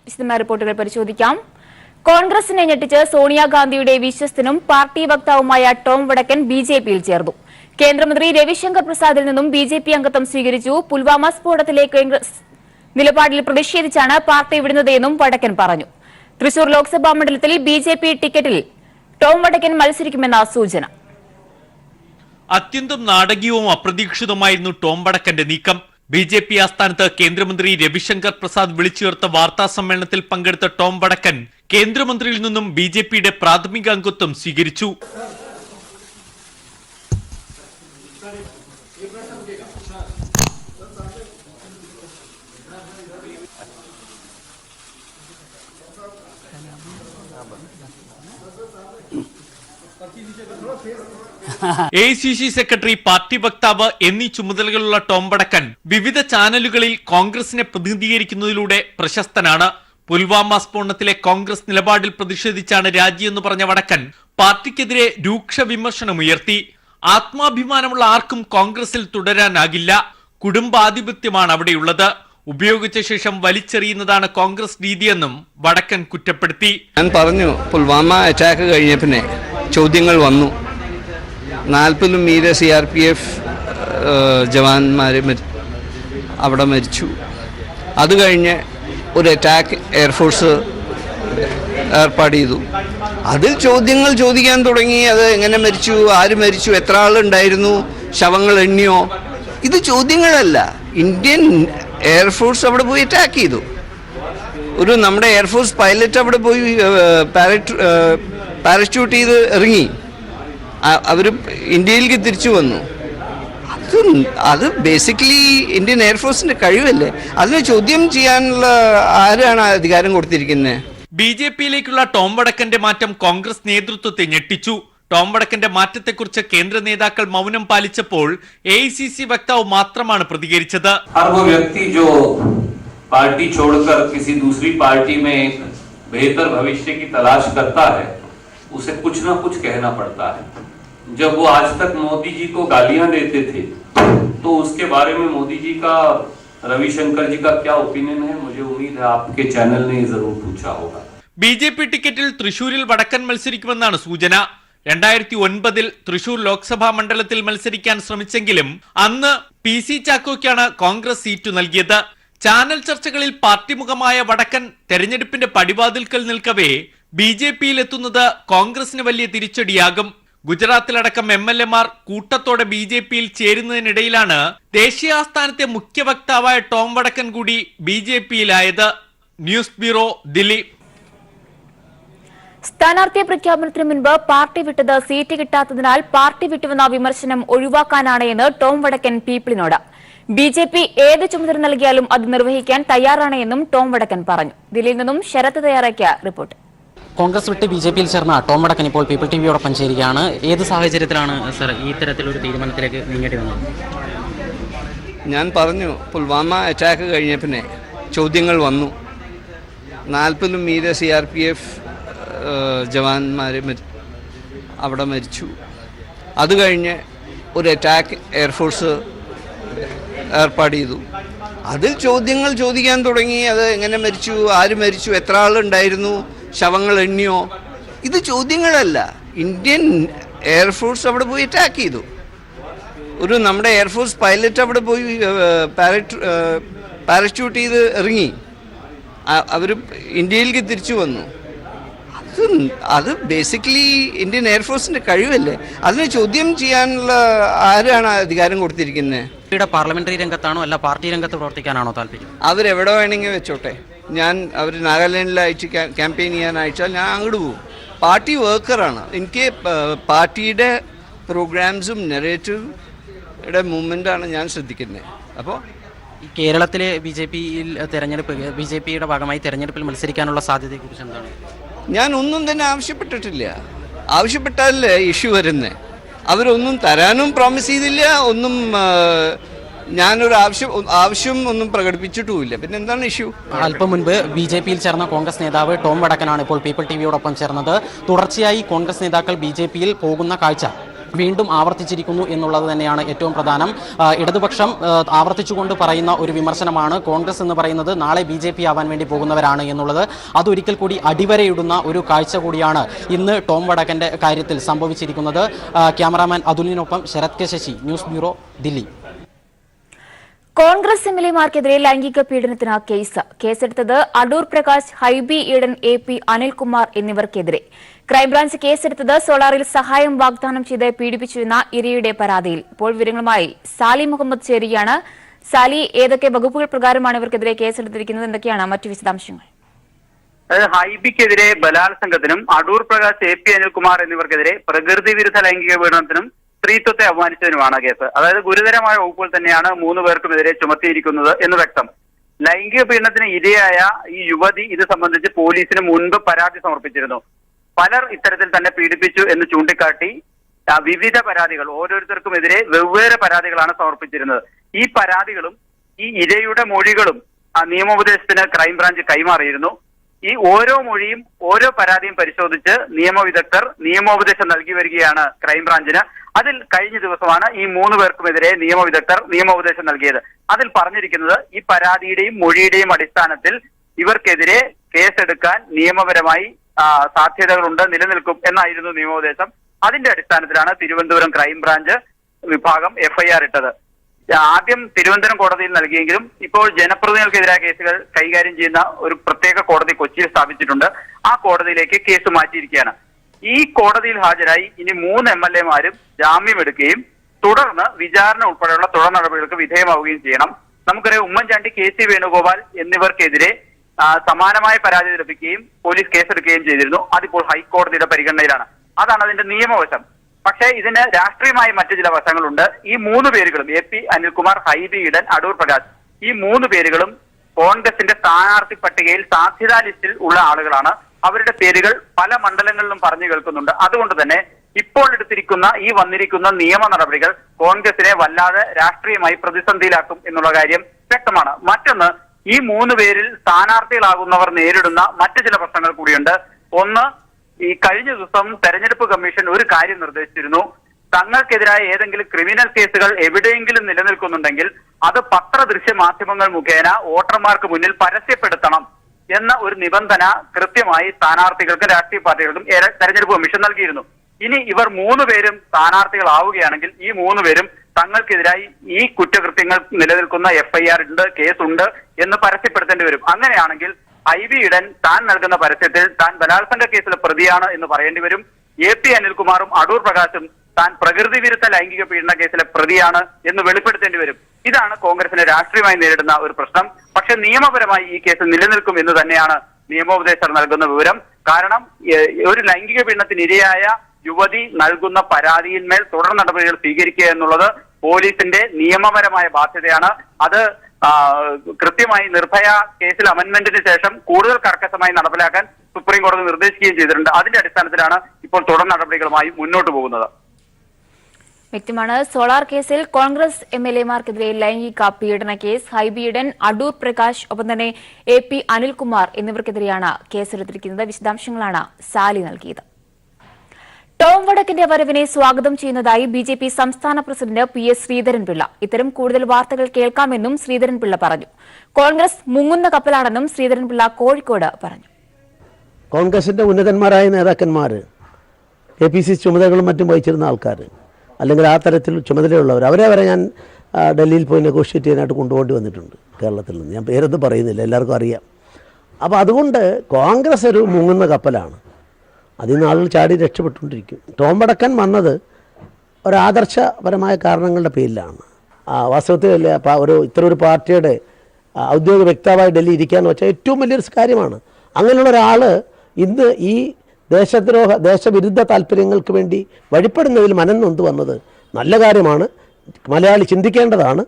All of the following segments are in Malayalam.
വിശദമായ റിപ്പോർട്ടുകൾ പരിശോധിക്കാം. കോൺഗ്രസിനെ ഞെട്ടിച്ച് സോണിയാഗാന്ധിയുടെ വിശ്വസ്തനും പാർട്ടി വക്താവുമായ ടോം വടക്കൻ ബിജെപിയിൽ ചേർന്നു. കേന്ദ്രമന്ത്രി രവിശങ്കർ പ്രസാദിൽ നിന്നും ബിജെപി അംഗത്വം സ്വീകരിച്ചു. പുൽവാമ സ്ഫോടനത്തിലെ കോൺഗ്രസ് നിലപാടിൽ പ്രതിഷേധിച്ചാണ് പാർട്ടി വിടുന്നതെന്നും വടക്കൻ പറഞ്ഞു. തൃശൂർ ലോക്സഭാ മണ്ഡലത്തിൽ ബിജെപി ടിക്കറ്റിൽ ടോം വടക്കൻ മത്സരിക്കുമെന്ന സൂചന. അത്യന്തം നാടകീയവും അപ്രതീക്ഷിതവുമായിരുന്നു ടോം വടക്കന്റെ നീക്കം. ബിജെപി ആസ്ഥാനത്ത് കേന്ദ്രമന്ത്രി രവിശങ്കർ പ്രസാദ് വിളിച്ചു ചേർത്ത വാർത്താ സമ്മേളനത്തിൽ പങ്കെടുത്ത ടോം വടക്കൻ കേന്ദ്രമന്ത്രിയിൽ നിന്നും ബിജെപിയുടെ പ്രാഥമിക അംഗത്വം സ്വീകരിച്ചു. AICC സെക്രട്ടറി, പാർട്ടി വക്താവ് എന്നീ ചുമതലകളുള്ള ടോം വടക്കൻ വിവിധ ചാനലുകളിൽ കോൺഗ്രസിനെ പ്രതിനിധീകരിക്കുന്നതിലൂടെ പ്രശസ്തനാണ്. പുൽവാമ സ്ഫോടനത്തിലെ കോൺഗ്രസ് നിലപാടിൽ പ്രതിഷേധിച്ചാണ് രാജിയെന്ന് പറഞ്ഞ വടക്കൻ പാർട്ടിക്കെതിരെ രൂക്ഷ വിമർശനമുയർത്തി. ആത്മാഭിമാനമുള്ള ആർക്കും കോൺഗ്രസിൽ തുടരാനാകില്ല. കുടുംബാധിപത്യമാണ് അവിടെയുള്ളത്. ഉപയോഗിച്ച ശേഷം വലിച്ചെറിയുന്നതാണ് കോൺഗ്രസ് രീതിയെന്നും വടക്കൻ കുറ്റപ്പെടുത്തി. ഞാൻ പറഞ്ഞു, പുൽവാമ അറ്റാക്ക് കഴിഞ്ഞ പിന്നെ ചോദ്യങ്ങൾ വന്നു. 40 മീര CRPF ജവാന്മാർ അവിടെ മരിച്ചു. അത് കഴിഞ്ഞ് ഒരു അറ്റാക്ക് എയർഫോഴ്സ് ഏർപ്പാട് ചെയ്തു. അതിൽ ചോദ്യങ്ങൾ ചോദിക്കാൻ തുടങ്ങി. അത് എങ്ങനെ മരിച്ചു, ആര് മരിച്ചു, എത്ര ആളുണ്ടായിരുന്നു, ശവങ്ങൾ എണ്ണിയോ? ഇത് ചോദ്യങ്ങളല്ല. ഇന്ത്യൻ എയർഫോഴ്സ് അവിടെ പോയി അറ്റാക്ക് ചെയ്തു. ഒരു നമ്മുടെ എയർഫോഴ്സ് പൈലറ്റ് അവിടെ പോയി പാരച്യൂട്ട് ചെയ്ത് ഇറങ്ങി. അവർ ഇന്ത്യയിലേക്ക് തിരിച്ചു വന്നു. അത് ബേസിക്കലി ഇന്ത്യൻ എയർഫോഴ്സിന്റെ കഴിവല്ലേ? അതിനെ ചോദ്യം ചെയ്യാനുള്ള ആരാണ് അധികാരം കൊടുത്തിരിക്കുന്നത്? ബിജെപിയിലേക്കുള്ള ടോം വടക്കന്റെ മാറ്റം കോൺഗ്രസ് നേതൃത്വത്തെ ഞെട്ടിച്ചു. ടോം വടക്കന്റെ മാറ്റത്തെക്കുറിച്ച് കേന്ദ്ര നേതാക്കൾ മൗനം പാലിച്ചപ്പോൾ AICC വക്താവ് മാത്രമാണ് പ്രതികരിച്ചത്. पार्टी छोड़कर किसी दूसरी पार्टी में एक बेहतर भविष्य की तलाश करता है, उसे कुछ ना कुछ कहना पड़ता है. जब वो आज तक मोदी जी को गालियां देते थे, तो उसके बारे में मोदी जी का, रविशंकर जी का क्या ओपिनियन है? मुझे उम्मीद है आपके चैनल ने जरूर पूछा होगा. BJP ടിക്കറ്റിൽ തൃശൂരിൽ വടക്കൻ മത്സരിക്കുമെന്നാണ് സൂചന. 2009 തൃശൂർ ലോക്സഭാ മണ്ഡലത്തിൽ മത്സരിക്കാൻ ശ്രമിച്ചെങ്കിലും അന്ന് PC ചാക്കോയ്ക്കാണ് കോൺഗ്രസ് സീറ്റ് നൽകിയത്. ചാനൽ ചർച്ചകളിൽ പാർട്ടി മുഖമായ വടക്കൻ തെരഞ്ഞെടുപ്പിന്റെ പടിവാതിൽക്കൽ നിൽക്കവേ BJPയിൽ എത്തുന്നത് കോൺഗ്രസിന് വലിയ തിരിച്ചടിയാകും. ഗുജറാത്തിലടക്കം MLA മാർ കൂട്ടത്തോടെ BJPയിൽ ചേരുന്നതിനിടയിലാണ് ദേശീയ ആസ്ഥാനത്തെ മുഖ്യ വക്താവായ ടോം വടക്കൻ കൂടി BJPയിലായത്. News bureau, Delhi. സ്ഥാനാർത്ഥി പ്രഖ്യാപനത്തിന് മുൻപ് പാർട്ടി വിട്ടത് സീറ്റ് കിട്ടാത്തതിനാൽ പാർട്ടി വിട്ടുവെന്ന വിമർശനം ഒഴിവാക്കാനാണ് എന്ന് ടോം വടക്കൻ പീപ്പിളിനോട്. BJP ഏത് ചുമതല നൽകിയാലും അത് നിർവഹിക്കാൻ തയ്യാറാണ് എന്നും ടോം വടക്കൻ പറഞ്ഞു. ദില്ലിയിൽ നിന്നും ശരത്ത് തയ്യാറാക്കിയ റിപ്പോർട്ട്. കോൺഗ്രസ് വിട്ട് BJPയിൽ ചേർന്ന ടോം വടക്കൻ ഇപ്പോൾ പീപ്പിൾ TVയോടൊപ്പം ചേരുകയാണ്. ഏത് സാഹചര്യത്തിലാണ് സർ ഈ തരത്തിലൊരു തീരുമാനത്തിലേക്ക് നീങ്ങേണ്ടി വന്നത്? ഞാൻ പറഞ്ഞു, പുൽവാമ അറ്റാക്ക് കഴിഞ്ഞ പിന്നെ ചോദ്യങ്ങൾ വന്നു. 40 മീര CRPF ജവാന്മാർ അവിടെ മരിച്ചു. അത് കഴിഞ്ഞ് ഒരു അറ്റാക്ക് എയർഫോഴ്സ് ഏർപ്പാട് ചെയ്തു. അതിൽ ചോദ്യങ്ങൾ ചോദിക്കാൻ തുടങ്ങി. അത് എങ്ങനെ മരിച്ചു, ആര് മരിച്ചു, എത്ര ആളുണ്ടായിരുന്നു, ശവങ്ങൾ എണ്ണിയോ? ഇത് ചോദ്യങ്ങളല്ല. ഇന്ത്യൻ എയർഫോഴ്സ് അവിടെ പോയി അറ്റാക്ക് ചെയ്തു. ഒരു നമ്മുടെ എയർഫോഴ്സ് പൈലറ്റ് അവിടെ പോയി പാരച്യൂട്ട് ചെയ്ത് ഇറങ്ങി. അവർ ഇന്ത്യയിലേക്ക് തിരിച്ചു വന്നു. അത് ബേസിക്കലി ഇന്ത്യൻ എയർഫോഴ്സിന്റെ കഴിവല്ലേ? അതിനെ ചോദ്യം ചെയ്യാനുള്ള ആരാണ് അധികാരം കൊടുത്തിരിക്കുന്നത്? പാർലമെന്ററി രംഗത്താണോ അല്ല പാർട്ടി രംഗത്ത് പ്രവർത്തിക്കാനാണോ താല്പര്യം? അവരെവിടെ വേണമെങ്കിൽ വെച്ചോട്ടെ. അവർ നാഗാലാൻഡിൽ അയച്ച് ക്യാമ്പയിൻ ചെയ്യാൻ അയച്ചാൽ ഞാൻ അങ്ങോട്ട് പോകും. പാർട്ടി വർക്കറാണ്. എനിക്ക് പാർട്ടിയുടെ പ്രോഗ്രാംസും നെറേറ്റീവിടെ മൂവ്മെൻ്റാണ് ഞാൻ ശ്രദ്ധിക്കുന്നത്. അപ്പോൾ ഈ കേരളത്തിലെ BJPയുടെ ഭാഗമായി തെരഞ്ഞെടുപ്പിൽ മത്സരിക്കാനുള്ള സാധ്യതയെക്കുറിച്ച് എന്താണ്? ഞാൻ ഒന്നും തന്നെ ആവശ്യപ്പെട്ടിട്ടില്ല. ആവശ്യപ്പെട്ടാലല്ലേ ഇഷ്യൂ വരുന്നത്. അവരൊന്നും തരാനും പ്രോമിസ് ചെയ്തില്ല. ഒന്നും ഞാനൊരു ആവശ്യം ഒന്നും പ്രകടിപ്പിച്ചിട്ടുമില്ല. പിന്നെ എന്താണ് ഇഷ്യൂ? അല്പം മുൻപ് BJPയിൽ ചേർന്ന കോൺഗ്രസ് നേതാവ് ടോം വടക്കനാണ് ഇപ്പോൾ പീപ്പിൾ TVയോടൊപ്പം ചേർന്നത്. തുടർച്ചയായി കോൺഗ്രസ് നേതാക്കൾ BJPയിൽ പോകുന്ന കാഴ്ച വീണ്ടും ആവർത്തിച്ചിരിക്കുന്നു എന്നുള്ളത് തന്നെയാണ് ഏറ്റവും പ്രധാനം. ഇടതുപക്ഷം ആവർത്തിച്ചുകൊണ്ട് പറയുന്ന ഒരു വിമർശനമാണ് കോൺഗ്രസ് എന്ന് പറയുന്നത് നാളെ BJP ആവാൻ വേണ്ടി പോകുന്നവരാണ് എന്നുള്ളത്. അതൊരിക്കൽ കൂടി അടിവരയിടുന്ന ഒരു കാഴ്ച കൂടിയാണ് ഇന്ന് ടോം വടക്കന്റെ കാര്യത്തിൽ സംഭവിച്ചിരിക്കുന്നത്. ക്യാമറാമാൻ അതുലിനൊപ്പം Sarath K Sasi, news bureau, Delhi. Congress MLA-മാർക്കെതിരെ ലൈംഗിക പീഡനത്തിന് കേസെടുത്തത് അടൂർ പ്രകാശ്, ഹൈബി ഈഡൻ, AP അനിൽകുമാർ എന്നിവർക്കെതിരെ. ക്രൈംബ്രാഞ്ച് കേസെടുത്തത് സോളാറിൽ സഹായം വാഗ്ദാനം ചെയ്ത് പീഡിപ്പിച്ചുവെന്ന ഇരയുടെ പരാതിയിൽ. ഇപ്പോൾ വിവരങ്ങളുമായി സാലി മുഹമ്മദ് ചേരുകയാണ്. സാലി, ഏതൊക്കെ വകുപ്പുകൾ പ്രകാരമാണ് ഇവർക്കെതിരെ കേസെടുത്തിരിക്കുന്നത്? എന്തൊക്കെയാണ് മറ്റു വിശദാംശങ്ങൾ? ഹൈബിക്കെതിരെ ബലാത്സംഗത്തിനും അടൂർ പ്രകാശ്, AP അനിൽകുമാർ എന്നിവർക്കെതിരെ പ്രകൃതി വിരുദ്ധ ലൈംഗിക പീഡനത്തിനും സ്ത്രീത്വത്തെ അപമാനിച്ചതിനുമാണ് കേസ്. അതായത് ഗുരുതരമായ വകുപ്പുകൾ തന്നെയാണ് 3 പേർക്കുമെതിരെ ചുമത്തിയിരിക്കുന്നത് എന്ന് വ്യക്തം. ലൈംഗിക പീഡനത്തിന് ഇരയായ ഈ യുവതി ഇത് സംബന്ധിച്ച് പോലീസിന് മുൻപ് പരാതി സമർപ്പിച്ചിരുന്നു. പലർ ഇത്തരത്തിൽ തന്നെ പീഡിപ്പിച്ചു എന്ന് ചൂണ്ടിക്കാട്ടി വിവിധ പരാതികൾ ഓരോരുത്തർക്കുമെതിരെ വെവ്വേറെ പരാതികളാണ് സമർപ്പിച്ചിരുന്നത്. ഈ പരാതികളും ഈ ഇരയുടെ മൊഴികളും നിയമോപദേശത്തിന് ക്രൈംബ്രാഞ്ച് കൈമാറിയിരുന്നു. ഈ ഓരോ മൊഴിയും ഓരോ പരാതിയും പരിശോധിച്ച് നിയമവിദഗ്ധർ നിയമോപദേശം നൽകി വരികയാണ് ക്രൈംബ്രാഞ്ചിന്. അതിൽ കഴിഞ്ഞ ദിവസമാണ് ഈ 3 പേർക്കുമെതിരെ നിയമവിദഗ്ധർ നിയമോപദേശം നൽകിയത്. അതിൽ പറഞ്ഞിരിക്കുന്നത് ഈ പരാതിയുടെയും മൊഴിയുടെയും അടിസ്ഥാനത്തിൽ ഇവർക്കെതിരെ കേസെടുക്കാൻ നിയമപരമായി സാധ്യതകളുണ്ട്, നിലനിൽക്കും എന്നായിരുന്നു നിയമോപദേശം. അതിന്റെ അടിസ്ഥാനത്തിലാണ് തിരുവനന്തപുരം ക്രൈംബ്രാഞ്ച് വിഭാഗം FIR ഇട്ടത്. ആദ്യം തിരുവനന്തപുരം കോടതിയിൽ നൽകിയെങ്കിലും ഇപ്പോൾ ജനപ്രതിനിധികൾക്കെതിരായ കേസുകൾ കൈകാര്യം ചെയ്യുന്ന ഒരു പ്രത്യേക കോടതി കൊച്ചിയിൽ സ്ഥാപിച്ചിട്ടുണ്ട്. ആ കോടതിയിലേക്ക് കേസ് മാറ്റിയിരിക്കുകയാണ്. ഈ കോടതിയിൽ ഹാജരായി ഇനി 3 MLA-മാരും ജാമ്യമെടുക്കുകയും തുടർന്ന് വിചാരണ ഉൾപ്പെടെയുള്ള തുടർ നടപടികൾക്ക് വിധേയമാവുകയും ചെയ്യണം. നമുക്കറിയാം, ഉമ്മൻചാണ്ടി, KC വേണുഗോപാൽ എന്നിവർക്കെതിരെ സമാനമായ പരാതി ലഭിക്കുകയും പോലീസ് കേസെടുക്കുകയും ചെയ്തിരുന്നു. അതിപ്പോൾ ഹൈക്കോടതിയുടെ പരിഗണനയിലാണ്. അതാണ് അതിന്റെ നിയമവശം. പക്ഷേ ഇതിന് രാഷ്ട്രീയമായ മറ്റു ചില വശങ്ങളുണ്ട്. ഈ 3 പേരുകളും AP അനിൽകുമാർ, ഹൈബി ഈഡൻ, അടൂർ പ്രകാശ്, ഈ 3 പേരുകളും കോൺഗ്രസിന്റെ സ്ഥാനാർത്ഥി പട്ടികയിൽ സാധ്യതാ ലിസ്റ്റിൽ ഉള്ള ആളുകളാണ്. അവരുടെ പേരുകൾ പല മണ്ഡലങ്ങളിലും പറഞ്ഞു കേൾക്കുന്നുണ്ട്. അതുകൊണ്ട് തന്നെ ഇപ്പോൾ വന്നിരിക്കുന്ന നിയമ നടപടികൾ കോൺഗ്രസിനെ വല്ലാതെ രാഷ്ട്രീയമായി പ്രതിസന്ധിയിലാക്കും എന്നുള്ള കാര്യം വ്യക്തമാണ്. മറ്റൊന്ന്, ഈ 3 പേരിൽ സ്ഥാനാർത്ഥികളാകുന്നവർ നേരിടുന്ന മറ്റു ചില പ്രശ്നങ്ങൾ കൂടിയുണ്ട്. ഒന്ന്, ഈ കഴിഞ്ഞ ദിവസം തെരഞ്ഞെടുപ്പ് കമ്മീഷൻ ഒരു കാര്യം നിർദ്ദേശിച്ചിരുന്നു. തങ്ങൾക്കെതിരായ ഏതെങ്കിലും ക്രിമിനൽ കേസുകൾ എവിടെയെങ്കിലും നിലനിൽക്കുന്നുണ്ടെങ്കിൽ അത് പത്രദൃശ്യ മാധ്യമങ്ങൾ മുഖേന വോട്ടർമാർക്ക് മുന്നിൽ പരസ്യപ്പെടുത്തണം എന്ന ഒരു നിബന്ധന കൃത്യമായി സ്ഥാനാർത്ഥികൾക്കും രാഷ്ട്രീയ പാർട്ടികൾക്കും തെരഞ്ഞെടുപ്പ് കമ്മീഷൻ നൽകിയിരുന്നു. ഇനി ഇവർ 3 പേരും സ്ഥാനാർത്ഥികളാവുകയാണെങ്കിൽ ഈ 3 പേരും തങ്ങൾക്കെതിരായി ഈ കുറ്റകൃത്യങ്ങൾ നിലനിൽക്കുന്ന FIR ഉണ്ട്, കേസുണ്ട് എന്ന് പരസ്യപ്പെടുത്തേണ്ടി വരും. അങ്ങനെയാണെങ്കിൽ ഹൈബി ഈഡൻ താൻ നൽകുന്ന പരസ്യത്തിൽ താൻ ബലാത്സംഗ കേസിലെ പ്രതിയാണ് എന്ന് പറയേണ്ടി വരും. AP അനിൽകുമാറും അടൂർ പ്രകാശും താൻ പ്രകൃതി വിരുദ്ധ ലൈംഗിക പീഡന കേസിലെ പ്രതിയാണ് എന്ന് വെളിപ്പെടുത്തേണ്ടി വരും. ഇതാണ് കോൺഗ്രസിനെ രാഷ്ട്രീയമായി നേരിടുന്ന ഒരു പ്രശ്നം. പക്ഷെ നിയമപരമായി ഈ കേസ് നിലനിൽക്കും എന്ന് തന്നെയാണ് നിയമോപദേശകർ നൽകുന്ന വിവരം. കാരണം ഒരു ലൈംഗിക പീഡനത്തിന് ഇരയായ യുവതി നൽകുന്ന പരാതിയിന്മേൽ തുടർ നടപടികൾ സ്വീകരിക്കുക എന്നുള്ളത് പോലീസിന്റെ നിയമപരമായ ബാധ്യതയാണ്. അത് കൃത്യമായി നിർഭയ കേസിൽ അമെന്റ്മെന്റിന് ശേഷം കൂടുതൽ കർക്കശമായി നടപ്പിലാക്കാൻ സുപ്രീം കോടതി നിർദ്ദേശിക്കുകയും ചെയ്തിട്ടുണ്ട്. അതിന്റെ അടിസ്ഥാനത്തിലാണ് ഇപ്പോൾ തുടർ നടപടികളുമായി മുന്നോട്ട് പോകുന്നത്. വ്യക്തമാണ്. സോളാർ കേസിൽ കോൺഗ്രസ് MLA-മാർക്കെതിരെ ലൈംഗിക പീഡന കേസ്. ഹൈബി ഈഡൻ, അടൂർ പ്രകാശ്, ഒപ്പം തന്നെ AP അനിൽകുമാർ എന്നിവർക്കെതിരെയാണ് കേസെടുത്തിരിക്കുന്നത്. വിശദാംശങ്ങളാണ് സാലി നൽകിയത്. ടോം വടക്കിന്റെ വരവിനെ സ്വാഗതം ചെയ്യുന്നതായി BJP സംസ്ഥാന പ്രസിഡന്റ് PS ശ്രീധരൻപിള്ള. ഇത്തരം കൂടുതൽ വാർത്തകൾ കേൾക്കാമെന്നും ശ്രീധരൻപിള്ള പറഞ്ഞു. കോൺഗ്രസ് മുങ്ങുന്ന കപ്പലാണെന്നും ശ്രീധരൻപിള്ള കോഴിക്കോട് പറഞ്ഞു. കോൺഗ്രസിന്റെ ഉന്നതന്മാരായ നേതാക്കന്മാർ, APC ചുമതലകളും മറ്റും വഹിച്ചിരുന്ന ആൾക്കാർ, അല്ലെങ്കിൽ ആ തരത്തിൽ ചുമതലയുള്ളവർ, അവരെ വരെ ഞാൻ ഡൽഹിയിൽ പോയി നെഗോഷിയേറ്റ് ചെയ്യാനായിട്ട് കൊണ്ടുപോകേണ്ടി വന്നിട്ടുണ്ട് കേരളത്തിൽ നിന്ന്. ഞാൻ പേരൊന്നും പറയുന്നില്ല, എല്ലാവർക്കും അറിയാം. അപ്പോൾ അതുകൊണ്ട് കോൺഗ്രസ് ഒരു മുങ്ങുന്ന കപ്പലാണ്. അതിൽ നിന്ന് ആളുകൾ ചാടി രക്ഷപ്പെട്ടുകൊണ്ടിരിക്കും. ടോം വടക്കൻ വന്നത് ഒരാദർശപരമായ കാരണങ്ങളുടെ പേരിലാണ്. വാസ്തവത്തിൽ ഇത്ര ഒരു പാർട്ടിയുടെ ഔദ്യോഗിക വ്യക്താവായി ഡൽഹി ഇരിക്കാന്ന് വെച്ചാൽ ഏറ്റവും വലിയൊരു കാര്യമാണ്. അങ്ങനെയുള്ള ഒരാൾ ഇന്ന് ഈ ദേശവിരുദ്ധ താല്പര്യങ്ങൾക്ക് വേണ്ടി വഴിപ്പെടുന്നതിൽ മനംനൊന്ത് വന്നത് നല്ല കാര്യമാണ്. മലയാളി ചിന്തിക്കേണ്ടതാണ്.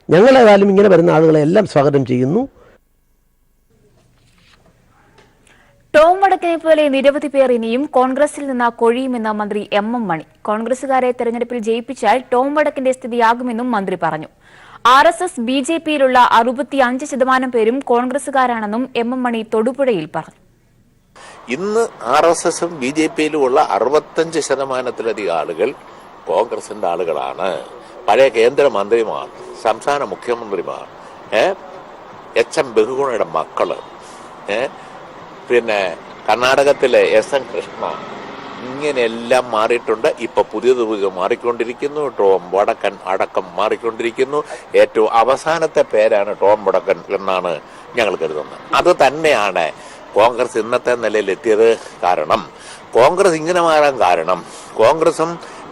ഞങ്ങളേതായാലും ഇങ്ങനെ വരുന്ന ആളുകളെ എല്ലാം സ്വാഗതം ചെയ്യുന്നു. ടോം വടക്കിനെ പോലെ നിരവധി പേർ ഇനിയും കോൺഗ്രസിൽ നിന്ന് കൊഴിയുമെന്ന് മന്ത്രി MM മണി. കോൺഗ്രസുകാരെ തെരഞ്ഞെടുപ്പിൽ ജയിപ്പിച്ചാൽ ടോം വടക്കിന്റെ സ്ഥിതിയാകുമെന്നും മന്ത്രി പറഞ്ഞു. RSS BJP-യിലുള്ള 65% പേരും കോൺഗ്രസുകാരാണെന്നും MM മണി തൊടുപുഴയിൽ പറഞ്ഞു. ഇന്ന് RSS-ഉം BJP-യിലുമുള്ള 65%-ലധികം ആളുകൾ കോൺഗ്രസിന്റെ ആളുകളാണ്, പഴയ കേന്ദ്രമന്ത്രിമാർ, സംസ്ഥാന മുഖ്യമന്ത്രിമാർ, എച്ച് എം ബഹുഗുണയുടെ മക്കള്, പിന്നെ കർണാടകത്തിലെ എസ്.എൻ. കൃഷ്ണ, ഇങ്ങനെയെല്ലാം മാറിയിട്ടുണ്ട്. ഇപ്പൊ പുതിയത് മാറിക്കൊണ്ടിരിക്കുന്നു. ടോം വടക്കൻ അടക്കം മാറിക്കൊണ്ടിരിക്കുന്നു. ഏറ്റവും അവസാനത്തെ പേരാണ് ടോം വടക്കൻ എന്നാണ് ഞങ്ങൾ കരുതുന്നത്. അത് തന്നെയാണ് കോൺഗ്രസ് ഇന്നത്തെ നിലയിലെത്തിയത്. കാരണം കോൺഗ്രസ് ഇങ്ങനെ മാറാൻ കാരണം കോൺഗ്രസും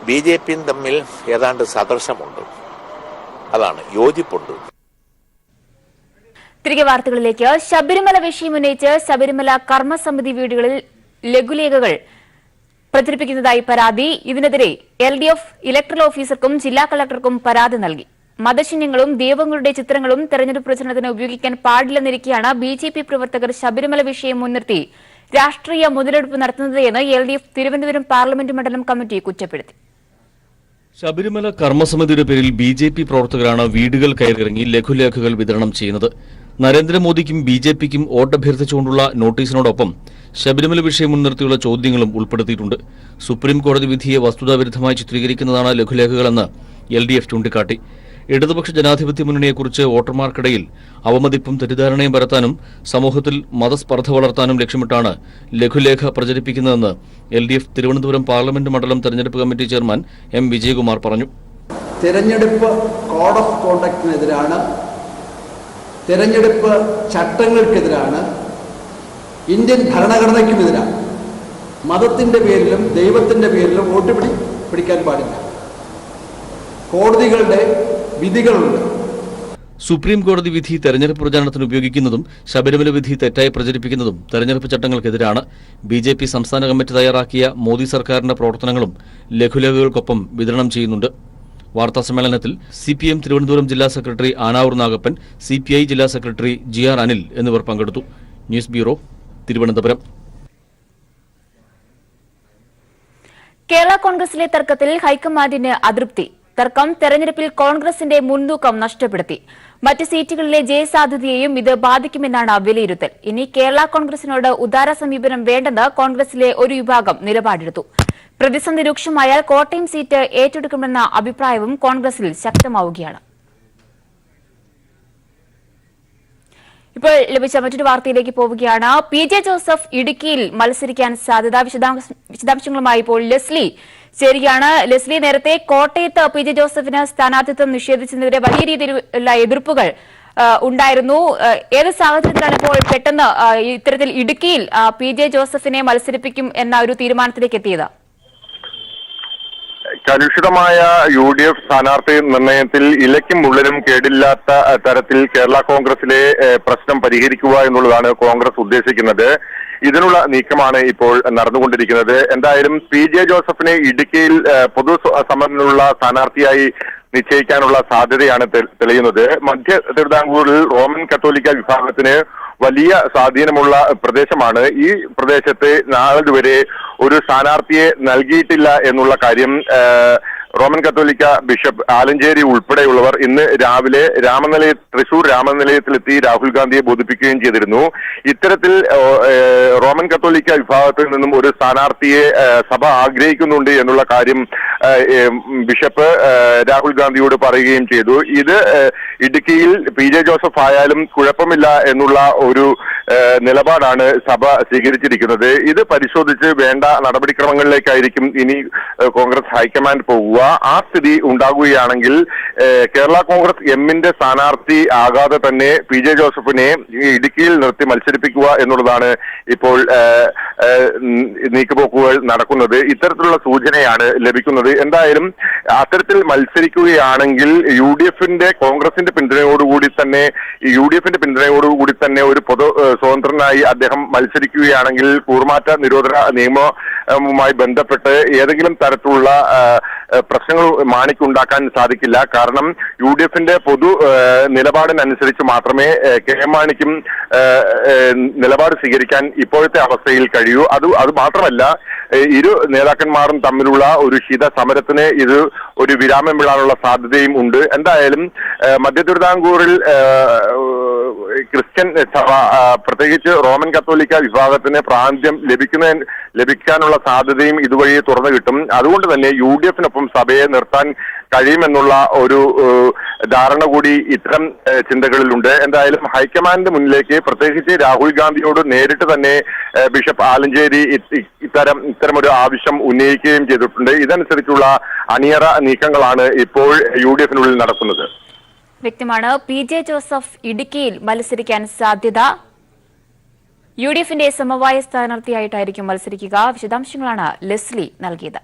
BJPയും തമ്മിൽ ഏതാണ്ട് സദൃശമുണ്ട്, അതാണ് യോജിപ്പുണ്ട്. തിരികെ വാർത്തകളിലേക്ക്. ശബരിമല വിഷയം ഉന്നയിച്ച് ശബരിമല കർമ്മസമിതി വീടുകളിൽ ലഘുലേഖകൾ പ്രചരിപ്പിക്കുന്നതായി പരാതി. ഇതിനെതിരെ LDF ഇലക്ടറൽ ഓഫീസർക്കും ജില്ലാ കളക്ടർക്കും പരാതി നൽകി. മതചിഹ്നങ്ങളും ദൈവങ്ങളുടെ ചിത്രങ്ങളും തെരഞ്ഞെടുപ്പ് പ്രചരണത്തിന് ഉപയോഗിക്കാൻ പാടില്ലെന്നിരിക്കെയാണ് BJP പ്രവർത്തകർ ശബരിമല വിഷയം മുൻനിർത്തി രാഷ്ട്രീയ മുതലെടുപ്പ് നടത്തുന്നത് എന്ന് LDF തിരുവനന്തപുരം പാർലമെന്റ് മണ്ഡലം കമ്മിറ്റി കുറ്റപ്പെടുത്തി. ശബരിമല കർമ്മസമിതിയുടെ പേരിൽ BJP പ്രവർത്തകരാണ് വീടുകൾ കയറിയിറങ്ങി ലഘുലേഖകൾ വിതരണം ചെയ്യുന്നത്. നരേന്ദ്രമോദിക്കും BJPക്കും വോട്ടഭ്യർത്ഥിച്ചുകൊണ്ടുള്ള നോട്ടീസിനോടൊപ്പം ശബരിമല വിഷയം മുൻനിർത്തിയുള്ള ചോദ്യങ്ങളും ഉൾപ്പെടുത്തിയിട്ടുണ്ട്. സുപ്രീം കോടതി വിധിയെ വസ്തുതാവിരുദ്ധമായി ചിത്രീകരിക്കുന്നതാണ് ലഘുലേഖകളെന്ന് LDF ചൂണ്ടിക്കാട്ടി. ഇടതുപക്ഷ ജനാധിപത്യ മുന്നണിയെക്കുറിച്ച് വോട്ടർമാർക്കിടയിൽ അവമതിപ്പും തെറ്റിദ്ധാരണയും പരത്താനും സമൂഹത്തിൽ മതസ്പർദ്ധ വളർത്താനും ലക്ഷ്യമിട്ടാണ് ലഘുലേഖ പ്രചരിപ്പിക്കുന്നതെന്ന് LDF തിരുവനന്തപുരം പാർലമെന്റ് മണ്ഡലം തെരഞ്ഞെടുപ്പ് കമ്മിറ്റി ചെയർമാൻ M. വിജയകുമാർ പറഞ്ഞു. തെരഞ്ഞെടുപ്പ് കോഡ് ഓഫ് കോണ്ടക്റ്റിനെതിരാണ്, തെരഞ്ഞെടുപ്പ് ചട്ടങ്ങൾക്കെതിരാണ്, ഇന്ത്യൻ ഭരണഘടനയ്ക്കുമെതിരാണ്. മതത്തിന്റെ പേരിലും ദൈവത്തിന്റെ പേരിലും വോട്ട് പിടിക്കാൻ പാടില്ല. കോടതികളുടെ വിധികളുണ്ട്. സുപ്രീം കോടതി വിധി തെരഞ്ഞെടുപ്പ് പ്രചാരണത്തിന് ഉപയോഗിക്കുന്നതും ശബരിമല വിധി തെറ്റായി പ്രചരിപ്പിക്കുന്നതും തെരഞ്ഞെടുപ്പ് ചട്ടങ്ങൾക്കെതിരാണ്. BJP സംസ്ഥാന കമ്മിറ്റി തയ്യാറാക്കിയ മോദി സർക്കാരിന്റെ പ്രവർത്തനങ്ങളും ലഘുലേഖകൾക്കൊപ്പം വിതരണം ചെയ്യുന്നുണ്ട്. വാർത്താസമ്മേളനത്തിൽ CPM തിരുവനന്തപുരം ജില്ലാ സെക്രട്ടറി ആനാവൂർ നാഗപ്പൻ, CPI ജില്ലാ സെക്രട്ടറി GR അനിൽ എന്നിവർ പങ്കെടുത്തു. News bureau, Thiruvananthapuram. കേരള കോൺഗ്രസിലെ തർക്കത്തിൽ ഹൈക്കമാൻഡിന് അതൃപ്തി. തർക്കം തെരഞ്ഞെടുപ്പിൽ കോൺഗ്രസിന്റെ മുൻതൂക്കം നഷ്ടപ്പെടുത്തി. മറ്റ് സീറ്റുകളിലെ ജയസാധ്യതയെയും ഇത് ബാധിക്കുമെന്നാണ് വിലയിരുത്തൽ. ഇനി കേരള കോൺഗ്രസിനോട് ഉദാര സമീപനം വേണ്ടെന്ന് കോൺഗ്രസിലെ ഒരു വിഭാഗം നിലപാടെടുത്തു. പ്രതിസന്ധി രൂക്ഷമായാൽ കോട്ടയം സീറ്റ് ഏറ്റെടുക്കുമെന്ന അഭിപ്രായവും കോൺഗ്രസിൽ ശക്തമാവുകയാണ്. ഇപ്പോൾ ലഭിച്ച മറ്റൊരു വാർത്തയിലേക്ക് പോവുകയാണ്. PJ ജോസഫ് ഇടുക്കിയിൽ മത്സരിക്കാൻ സാധ്യത. വിശദാംശങ്ങളുമായി ഇപ്പോൾ ലെസ്ലി ചേരുകയാണ്. ലെസ്ലി, നേരത്തെ കോട്ടയത്ത് PJ ജോസഫിന് സ്ഥാനാർത്ഥിത്വം നിഷേധിച്ചതിനെതിരെ വലിയ രീതിയിലുള്ള എതിർപ്പുകൾ ഉണ്ടായിരുന്നു. ഏത് സാഹചര്യത്തിലാണ് ഇപ്പോൾ പെട്ടെന്ന് ഇത്തരത്തിൽ ഇടുക്കിയിൽ PJ ജോസഫിനെ മത്സരിപ്പിക്കും എന്ന ഒരു തീരുമാനത്തിലേക്ക് എത്തിയത്? കലുഷിതമായ UDF സ്ഥാനാർത്ഥി നിർണയത്തിൽ ഇലയ്ക്കും മുള്ളിനും കേടില്ലാത്ത തരത്തിൽ കേരള കോൺഗ്രസിലെ പ്രശ്നം പരിഹരിക്കുക എന്നുള്ളതാണ് കോൺഗ്രസ് ഉദ്ദേശിക്കുന്നത്. ഇതിനുള്ള നീക്കമാണ് ഇപ്പോൾ നടന്നുകൊണ്ടിരിക്കുന്നത്. എന്തായാലും PJ ജോസഫിനെ ഇടുക്കിയിൽ പൊതു സമരത്തിനുള്ള സ്ഥാനാർത്ഥിയായി നിശ്ചയിക്കാനുള്ള സാധ്യതയാണ് തെളിയുന്നത്. മധ്യ തിരുവിതാംകൂറിൽ റോമൻ കത്തോലിക്ക വിഭാഗത്തിന് വലിയ സ്വാധീനമുള്ള പ്രദേശമാണ്. ഈ പ്രദേശത്ത് നാളിതുവരെ ഒരു സ്ഥാനാർത്ഥിയെ നൽകിയിട്ടില്ല എന്നുള്ള കാര്യം റോമൻ കത്തോലിക്ക ബിഷപ്പ് ആലഞ്ചേരി ഉൾപ്പെടെയുള്ളവർ ഇന്ന് രാവിലെ തൃശൂർ രാമനിലയത്തിലെത്തി രാഹുൽ ഗാന്ധിയെ ബോധിപ്പിക്കുകയും ചെയ്തിരുന്നു. ഇത്തരത്തിൽ റോമൻ കത്തോലിക്ക വിഭാഗത്തിൽ നിന്നും ഒരു സ്ഥാനാർത്ഥിയെ സഭ ആഗ്രഹിക്കുന്നുണ്ട് എന്നുള്ള കാര്യം ബിഷപ്പ് രാഹുൽ ഗാന്ധിയോട് പറയുകയും ചെയ്തു. ഇത് ഇടുക്കിയിൽ PJ ജോസഫ് ആയാലും കുഴപ്പമില്ല എന്നുള്ള ഒരു നിലപാടാണ് സഭ സ്വീകരിച്ചിരിക്കുന്നത്. ഇത് പരിശോധിച്ച് വേണ്ട നടപടിക്രമങ്ങളിലേക്കായിരിക്കും ഇനി കോൺഗ്രസ് ഹൈക്കമാൻഡ് പോകുക. ആ സ്ഥിതി ഉണ്ടാകുകയാണെങ്കിൽ കേരള കോൺഗ്രസ് എമ്മിന്റെ സ്ഥാനാർത്ഥി ആകാതെ തന്നെ PJ ജോസഫിനെ ഇടുക്കിയിൽ നിർത്തി മത്സരിപ്പിക്കുക എന്നുള്ളതാണ് ഇപ്പോൾ നീക്കുപോക്കുകൾ നടക്കുന്നത്. ഇത്തരത്തിലുള്ള സൂചനയാണ് ലഭിക്കുന്നത്. എന്തായാലും അത്തരത്തിൽ മത്സരിക്കുകയാണെങ്കിൽ കോൺഗ്രസിന്റെ പിന്തുണയോടുകൂടി തന്നെ ഒരു പൊതു സ്വതന്ത്രനായി അദ്ദേഹം മത്സരിക്കുകയാണെങ്കിൽ കൂറുമാറ്റ നിരോധന നിയമവുമായി ബന്ധപ്പെട്ട് ഏതെങ്കിലും തരത്തിലുള്ള പ്രശ്നങ്ങൾ മാണിക്കുണ്ടാക്കാൻ സാധിക്കില്ല. കാരണം UDFന്റെ പൊതു നിലപാടിനനുസരിച്ച് മാത്രമേ KM മാണിക്കും നിലപാട് സ്വീകരിക്കാൻ ഇപ്പോഴത്തെ അവസ്ഥയിൽ കഴിയൂ. അത് മാത്രമല്ല, ഇരു നേതാക്കന്മാരും തമ്മിലുള്ള ഒരു ശീത സമരത്തിന് ഇത് ഒരു വിരാമം വീഴാനുള്ള സാധ്യതയും ഉണ്ട്. എന്തായാലും മധ്യ തിരുവിതാംകൂറിൽ ക്രിസ്ത്യൻ സഭ, പ്രത്യേകിച്ച് റോമൻ കത്തോലിക്ക വിഭാഗത്തിന് പ്രാതിനിധ്യം ലഭിക്കാനുള്ള സാധ്യതയും ഇതുവഴി തുറന്നു കിട്ടും. അതുകൊണ്ട് തന്നെ UDF-നൊപ്പം സഭയെ നിർത്താൻ കഴിയുമെന്നുള്ള ഒരു ധാരണ കൂടി ഇത്തരം ചിന്തകളിലുണ്ട്. എന്തായാലും ഹൈക്കമാൻഡിന് മുന്നിലേക്ക് പ്രത്യേകിച്ച് രാഹുൽ ഗാന്ധിയോട് നേരിട്ട് തന്നെ ബിഷപ്പ് ആലഞ്ചേരി ഇത്തരമൊരു ആവശ്യം ഉന്നയിക്കുകയും ചെയ്തിട്ടുണ്ട്. ഇതനുസരിച്ചുള്ള അണിയറ നീക്കങ്ങളാണ് ഇപ്പോൾ UDF-നുള്ളിൽ നടക്കുന്നത്. വ്യക്തമാണ്. PJ ജോസഫ് ഇടുക്കിയിൽ മത്സരിക്കാൻ സാധ്യത. UDF-ന്റെ സമവായ സ്ഥാനാർത്ഥിയായിട്ടായിരിക്കും മത്സരിക്കുക. വിശദാംശങ്ങളാണ് ലെസ്ലി നൽകിയത്.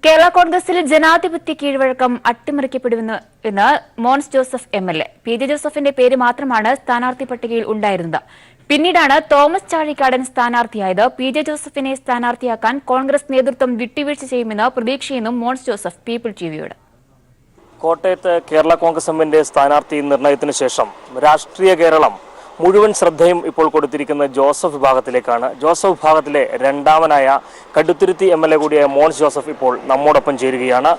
കേരള കോൺഗ്രസിൽ ജനാധിപത്യ കീഴ്വഴക്കം അട്ടിമറിക്കപ്പെടുമെന്ന് മോൻസ് ജോസഫ് MLA. PJ ജോസഫിന്റെ പേര് മാത്രമാണ് സ്ഥാനാർത്ഥി പട്ടികയിൽ ഉണ്ടായിരുന്നത്. പിന്നീടാണ് തോമസ് ചാഴിക്കാടൻ സ്ഥാനാർത്ഥിയായത്. PJ ജോസഫിനെ സ്ഥാനാർത്ഥിയാക്കാൻ കോൺഗ്രസ് നേതൃത്വം വിട്ടുവീഴ്ച ചെയ്യുമെന്ന് പ്രതീക്ഷയെന്നും മോൻസ് ജോസഫ് പീപ്പിൾ ടിവിയോട്. കോട്ടയത്ത് കേരള കോൺഗ്രസ് എമ്മിന്റെ സ്ഥാനാർത്ഥി നിർണയത്തിന് ശേഷം രാഷ്ട്രീയ കേരളം മുഴുവൻ ശ്രദ്ധയും ഇപ്പോൾ കൊടുത്തിരിക്കുന്ന ജോസഫ് വിഭാഗത്തിലേക്കാണ്. ജോസഫ് വിഭാഗത്തിലെ രണ്ടാമനായ കടുത്തുരുത്തി MLA കൂടിയായ മോൻസ് ജോസഫ് ഇപ്പോൾ നമ്മോടൊപ്പം ചേരുകയാണ്.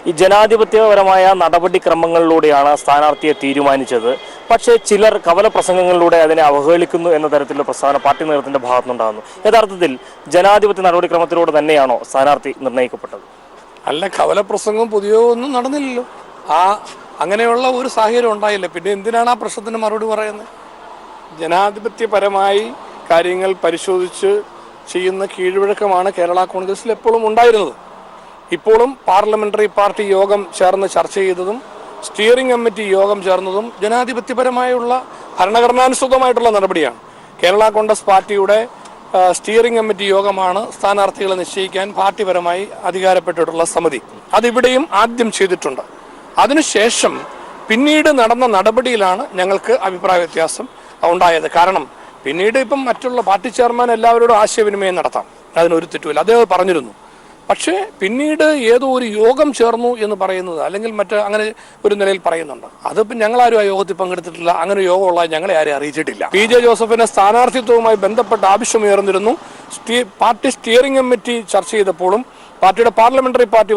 ഈ ജനാധിപത്യപരമായ നടപടിക്രമങ്ങളിലൂടെയാണ് സ്ഥാനാർത്ഥിയെ തീരുമാനിച്ചത്. പക്ഷേ ചിലർ കവല പ്രസംഗങ്ങളിലൂടെ അതിനെ അവഹേളിക്കുന്നു എന്ന തരത്തിലുള്ള പ്രസ്താവന പാർട്ടി നേതൃത്വത്തിന്റെ ഭാഗത്തുനിന്നുണ്ടാകുന്നു. യഥാർത്ഥത്തിൽ ജനാധിപത്യ നടപടിക്രമത്തിലൂടെ തന്നെയാണോ സ്ഥാനാർത്ഥി നിർണ്ണയിക്കപ്പെട്ടത്? അല്ല, കവല പ്രസംഗം പുതിയ ഒന്നും നടന്നില്ലല്ലോ. അങ്ങനെയുള്ള ഒരു സാഹചര്യം ഉണ്ടായില്ല. പിന്നെ എന്തിനാണ് ആ പ്രശ്നത്തിന് മറുപടി പറയുന്നത്? ജനാധിപത്യപരമായി കാര്യങ്ങൾ പരിശോധിച്ച് ചെയ്യുന്ന കീഴ്വഴക്കമാണ് കേരള കോൺഗ്രസിൽ എപ്പോഴും ഉണ്ടായിരുന്നത്. ഇപ്പോഴും പാർലമെന്ററി പാർട്ടി യോഗം ചേർന്ന് ചർച്ച ചെയ്തതും സ്റ്റിയറിംഗ് കമ്മിറ്റി യോഗം ചേർന്നതും ജനാധിപത്യപരമായുള്ള ഭരണഘടനാനുസൃതമായിട്ടുള്ള നടപടിയാണ്. കേരള കോൺഗ്രസ് പാർട്ടിയുടെ സ്റ്റിയറിംഗ് കമ്മിറ്റി യോഗമാണ് സ്ഥാനാർത്ഥികളെ നിശ്ചയിക്കാൻ പാർട്ടിപരമായി അധികാരപ്പെട്ടിട്ടുള്ള സമിതി. അതിവിടെയും ആദ്യം ചെയ്തിട്ടുണ്ട്. അതിനുശേഷം പിന്നീട് നടന്ന നടപടിയിലാണ് ഞങ്ങൾക്ക് അഭിപ്രായ വ്യത്യാസം ഉണ്ടായത്. കാരണം പിന്നീട് ഇപ്പം മറ്റുള്ള പാർട്ടി ചെയർമാൻ എല്ലാവരോടും ആശയവിനിമയം നടത്താം, അതിനൊരു തെറ്റുമില്ല, അദ്ദേഹം പറഞ്ഞിരുന്നു. പക്ഷേ പിന്നീട് ഏതോ ഒരു യോഗം ചേർന്നു എന്ന് പറയുന്നത് അല്ലെങ്കിൽ അങ്ങനെ ഒരു നിലയിൽ പറയുന്നുണ്ട്. അതിപ്പം ഞങ്ങളാരും ആ യോഗത്തിൽ പങ്കെടുത്തിട്ടില്ല. അങ്ങനെ യോഗമുള്ള ഞങ്ങളെ ആരും അറിയിച്ചിട്ടില്ല. PJ ജോസഫിന്റെ സ്ഥാനാർത്ഥിത്വവുമായി ബന്ധപ്പെട്ട ആവശ്യമുയർന്നിരുന്നു. പാർട്ടി സ്റ്റിയറിംഗ് കമ്മിറ്റി ചർച്ച ചെയ്തപ്പോഴും പാർട്ടിയുടെ പാർലമെന്ററി പാർട്ടി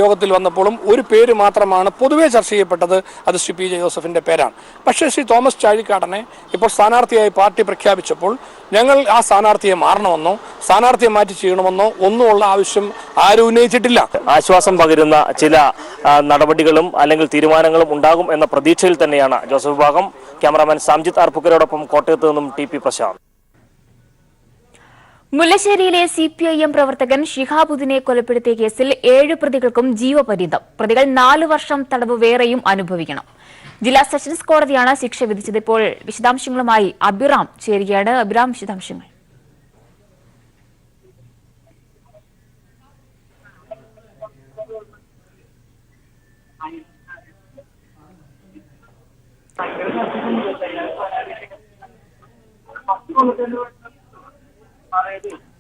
യോഗത്തിൽ വന്നപ്പോഴും ഒരു പേര് മാത്രമാണ് പൊതുവെ ചർച്ച ചെയ്യപ്പെട്ടത്. അത് ശ്രീ PJ ജോസഫിന്റെ പേരാണ്. പക്ഷേ ശ്രീ തോമസ് ചാഴിക്കാടനെ ഇപ്പോൾ സ്ഥാനാർത്ഥിയായി പാർട്ടി പ്രഖ്യാപിച്ചപ്പോൾ ഞങ്ങൾ ആ സ്ഥാനാർത്ഥിയെ മാറണമെന്നോ സ്ഥാനാർത്ഥിയെ മാറ്റി ചെയ്യണമെന്നോ ഒന്നുമുള്ള ആവശ്യം ആരും ഉന്നയിച്ചിട്ടില്ല. ആശ്വാസം പകരുന്ന ചില നടപടികളും അല്ലെങ്കിൽ തീരുമാനങ്ങളും ഉണ്ടാകും എന്ന പ്രതീക്ഷയിൽ തന്നെയാണ് ജോസഫ് വിഭാഗം. ക്യാമറാമാൻ സാംജിത് ആർപ്പുക്കരോടൊപ്പം കോട്ടയത്ത് നിന്നും TP പ്രശാന്ത്. മുല്ലശ്ശേരിയിലെ CPIM പ്രവർത്തകൻ ഷിഹാബുദ്ദീനെ കൊലപ്പെടുത്തിയ കേസിൽ 7 പ്രതികൾക്കും ജീവപര്യന്തം. പ്രതികൾ 4 വർഷം തടവ് വേറെയും അനുഭവിക്കണം. ജില്ലാ സെഷൻസ് കോടതിയാണ് ശിക്ഷ വിധിച്ചത്. ഇപ്പോൾ വിശദാംശങ്ങളുമായി അബിറാം ചേരുകയാണ്. അബിറാം, വിശദാംശങ്ങൾ.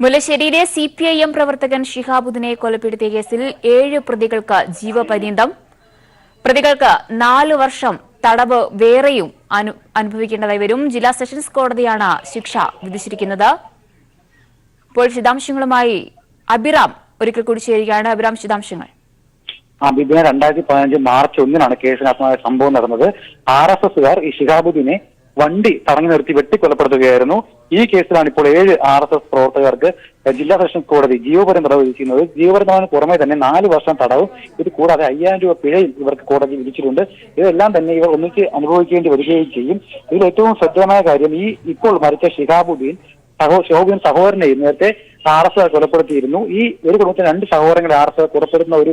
മുല്ലശ്ശേരിയിലെ CPIM പ്രവർത്തകൻ ഷിഹാബുദ്ദീനെ കൊലപ്പെടുത്തിയ കേസിൽ 7 പ്രതികൾക്ക് ജീവപര്യന്തം. പ്രതികൾക്ക് 4 വർഷം തടവ് വേറെയും അനുഭവിക്കേണ്ടതായി വരും. ജില്ലാ സെഷൻസ് കോടതിയാണ് ശിക്ഷ വിധിച്ചിരിക്കുന്നത്. ഇപ്പോൾ വിശദാംശങ്ങളുമായി അബിറാം ഒരിക്കൽ കൂടി ചേരുകയാണ്. അബിറാം, വിശദാംശങ്ങൾ. ബിബിന 2015 മാർച്ച് 1 കേസിനകമായ സംഭവം നടന്നത്. RSSകാർ ഈ ഷിഹാബുദ്ദീനെ വണ്ടി തടഞ്ഞു നിർത്തി വെട്ടിക്കൊലപ്പെടുത്തുകയായിരുന്നു. ഈ കേസിലാണ് ഇപ്പോൾ 7 RSS പ്രവർത്തകർക്ക് ജില്ലാ സെഷൻസ് കോടതി ജീവപര്യന്തം തടവ് വിധിക്കുന്നത്. ജീവപര്യന്തത്തിന് പുറമെ തന്നെ 4 വർഷം തടവും ഇത് കൂടാതെ 5000 രൂപ പിഴയും ഇവർക്ക് കോടതി വിധിച്ചിട്ടുണ്ട്. ഇതെല്ലാം തന്നെ ഇവർ ഒന്നിച്ച് അനുഭവിക്കേണ്ടി വരികയും ചെയ്യും. ഇതിൽ ഏറ്റവും ശ്രദ്ധേയമായ കാര്യം, ഇപ്പോൾ മരിച്ച ഷിഹാബുദ്ദീൻ സഹോദരനെയും നേരത്തെ RSS കൊലപ്പെടുത്തിയിരുന്നു. ഈ ഒരു കുടുംബത്തിന് 2 സഹോദരങ്ങളെ RSS കൊലപ്പെടുത്തുന്ന ഒരു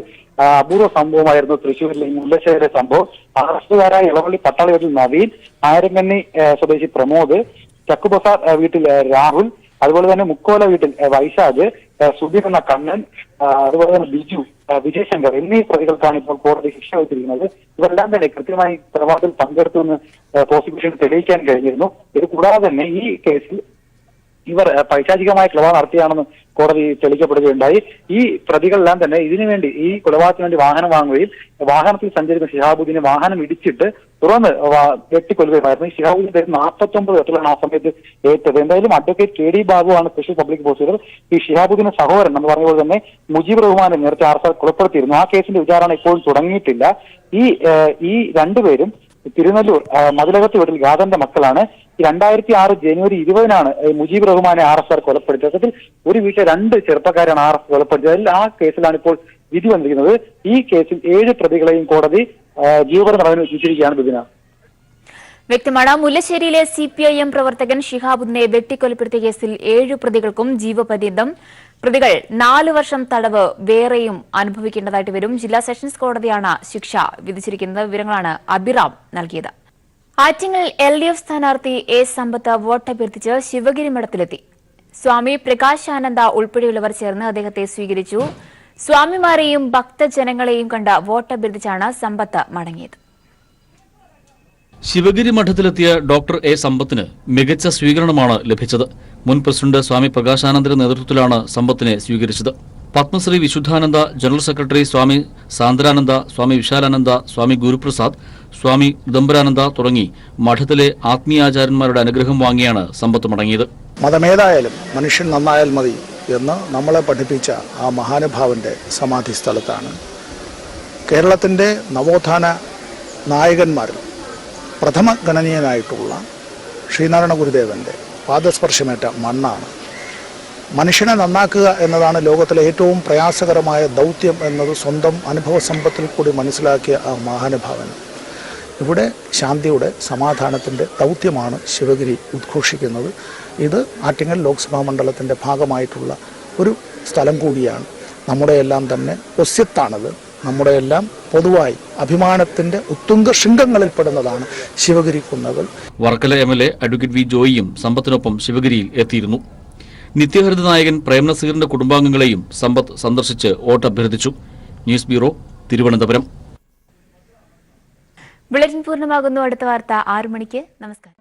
അപൂർവ സംഭവമായിരുന്നു തൃശ്ശൂരിലെ മുല്ലശ്ശേരിയിലെ സംഭവം. RSSകാരായ ഇളവള്ളി പട്ടാളി വീട്ടിൽ നവീൻ, ആയിരങ്കണ്ണി സ്വദേശി പ്രമോദ്, ചക്കുബസാർ വീട്ടിൽ രാഹുൽ, അതുപോലെ തന്നെ മുക്കോല വീട്ടിൽ വൈശാഖ്, സുബീർ എന്ന കണ്ണൻ, അതുപോലെ തന്നെ ബിജു, വിജയശങ്കർ എന്നീ പ്രതികൾക്കാണ് ഇപ്പോൾ കോടതി ശിക്ഷ വിധിച്ചിരിക്കുന്നത്. ഇവരെല്ലാം തന്നെ കൃത്യമായി കൊലപാതകത്തിൽ പങ്കെടുത്തുവെന്ന് പ്രോസിക്യൂഷന് തെളിയിക്കാൻ കഴിഞ്ഞിരുന്നു. ഇത് കൂടാതെ തന്നെ ഈ കേസിൽ ഇവർ പൈശാചികമായ കൊലപാതകം നടത്തിയാണെന്ന് കോടതി തെളിയിക്കപ്പെടുകയുണ്ടായി. ഈ പ്രതികളെല്ലാം തന്നെ ഇതിനുവേണ്ടി ഈ കൊലപാതകത്തിന് വേണ്ടി വാഹനം വാങ്ങുകയും വാഹനത്തിൽ സഞ്ചരിക്കുന്ന ഷിഹാബുദ്ദീനെ വാഹനം ഇടിച്ചിട്ട് തുറന്ന് വെട്ടിക്കൊല്ലുകയുമായിരുന്നു. ഷിഹാബുദ്ദീൻ 49 വെട്ടിലാണ് ആ സമയത്ത് ഏറ്റത്. എന്തായാലും അഡ്വക്കേറ്റ് KD ബാബുവാണ് സ്പെഷ്യൽ പബ്ലിക് പ്രോസിക്യൂട്ടർ. ഈ ഷിഹാബുദ്ദീന്റെ സഹോദരൻ എന്ന് പറഞ്ഞ പോലെ തന്നെ മുജീബ് റഹ്മാനെ നേരത്തെ RSS കൊലപ്പെടുത്തിയിരുന്നു. ആ കേസിന്റെ വിചാരണ ഇപ്പോഴും തുടങ്ങിയിട്ടില്ല. ഈ 2 പേരും തിരുനെല്ലൂർ മതിലകത്ത് വീട്ടിൽ ഗാദറിന്റെ മക്കളാണ്. 2006 ജനുവരി 20-നാണ് മുജീബ് റഹ്മാനെ RSR കൊലപ്പെടുത്തിയത്. അത്തരത്തിൽ ഒരു വീട്ടിലെ 2 ചെറുപ്പക്കാരാണ് RSS കൊലപ്പെടുത്തിയത്. ആ കേസിലാണ് ഇപ്പോൾ വിധി വന്നിരിക്കുന്നത്. ഈ കേസിൽ 7 പ്രതികളെയും കോടതി ജീവപര്യന്തം തടവിന് വിധിച്ചിരിക്കുകയാണ് ബിബിന. വ്യക്തമാണ്. മുല്ലശ്ശേരിയിലെ CPIM പ്രവർത്തകൻ ഷിഹാബുദ്ദീനെ വെട്ടിക്കൊലപ്പെടുത്തിയ കേസിൽ 7 പ്രതികൾക്കും ജീവപര്യന്തം, പ്രതികൾ 4 വർഷം തടവ് വേറെയും അനുഭവിക്കേണ്ടതായിട്ട് വരും. ജില്ലാ സെഷൻസ് കോടതിയാണ് ശിക്ഷ വിധിച്ചിരിക്കുന്നത്. വിവരങ്ങളാണ് അബിറാം നൽകിയത്. ആറ്റിങ്ങൽ LDF സ്ഥാനാർത്ഥി A സമ്പത്ത് വോട്ടഭ്യർത്ഥിച്ച് ശിവഗിരി മഠത്തിലെത്തി. സ്വാമി പ്രകാശാനന്ദ ഉൾപ്പെടെയുള്ളവർ ചേർന്ന് അദ്ദേഹത്തെ സ്വീകരിച്ചു. സ്വാമിമാരെയും ഭക്തജനങ്ങളെയും കണ്ട് വോട്ടഭ്യർത്ഥിച്ചാണ് സമ്പത്ത് മടങ്ങിയത്. ശിവഗിരി മഠത്തിലെത്തിയ ഡോക്ടർ A സമ്പത്തിന് മികച്ച സ്വീകരണമാണ് ലഭിച്ചത്. മുൻ പ്രസിഡന്റ് സ്വാമി പ്രകാശാനന്ദന്റെ നേതൃത്വത്തിലാണ് സമ്പത്തിനെ സ്വീകരിച്ചത്. പത്മശ്രീ വിശുദ്ധാനന്ദ, ജനറൽ സെക്രട്ടറി സ്വാമി സാന്ദ്രാനന്ദ, സ്വാമി വിശാലാനന്ദ, സ്വാമി ഗുരുപ്രസാദ്, സ്വാമി ഉദംബരാനന്ദ തുടങ്ങി മഠത്തിലെ ആത്മീയാചാര്യന്മാരുടെ അനുഗ്രഹം വാങ്ങിയാണ് സമ്പത്ത് മടങ്ങിയത്. മതമേതായാലും മനുഷ്യൻ നന്നായാൽ മതി എന്ന് നമ്മളെ പഠിപ്പിച്ച ആ മഹാനുഭാവന്റെ സമാധി സ്ഥലത്താണ്. കേരളത്തിൻ്റെ നവോത്ഥാന നായകന്മാരിൽ പ്രഥമ ഗണനീയനായിട്ടുള്ള ശ്രീനാരായണ ഗുരുദേവന്റെ പാദസ്പർശമേറ്റ മണ്ണാണ്. മനുഷ്യനെ നന്നാക്കുക എന്നതാണ് ലോകത്തിലെ ഏറ്റവും പ്രയാസകരമായ ദൗത്യം എന്നത് സ്വന്തം അനുഭവ സമ്പത്തിൽ കൂടി മനസ്സിലാക്കിയ ആ മഹാനുഭാവൻ ഇവിടെ ശാന്തിയുടെ, സമാധാനത്തിൻ്റെ ദൗത്യമാണ് ശിവഗിരി ഉദ്ഘോഷിക്കുന്നത്. ഇത് ആറ്റിങ്ങൽ ലോക്സഭാ മണ്ഡലത്തിൻ്റെ ഭാഗമായിട്ടുള്ള ഒരു സ്ഥലം കൂടിയാണ്. നമ്മുടെയെല്ലാം തന്നെ ഒസ്യത്താണത്. നമ്മുടെയെല്ലാം പൊതുവായി അഭിമാനത്തിന്റെ ഉത്തുംഗ ശൃംഗങ്ങളിൽപ്പെടുന്നതാണ് ശിവഗിരി കുന്നുകൾ. വർക്കല MLA അഡ്വക്കേറ്റ് V ജോയിയും സമ്പത്തിനൊപ്പം ശിവഗിരിയിൽ എത്തിയിരുന്നു. നിത്യഹരിത നായകൻ പ്രേംനസീറിന്റെ കുടുംബാംഗങ്ങളെയും സമ്പത്ത് സന്ദർശിച്ച് വോട്ടഭ്യർത്ഥിച്ചു. News bureau, Thiruvananthapuram. ബുള്ളറ്റിൻ പൂർണ്ണമാകുന്നു. അടുത്ത വാർത്ത 6 മണിക്ക്. നമസ്കാരം.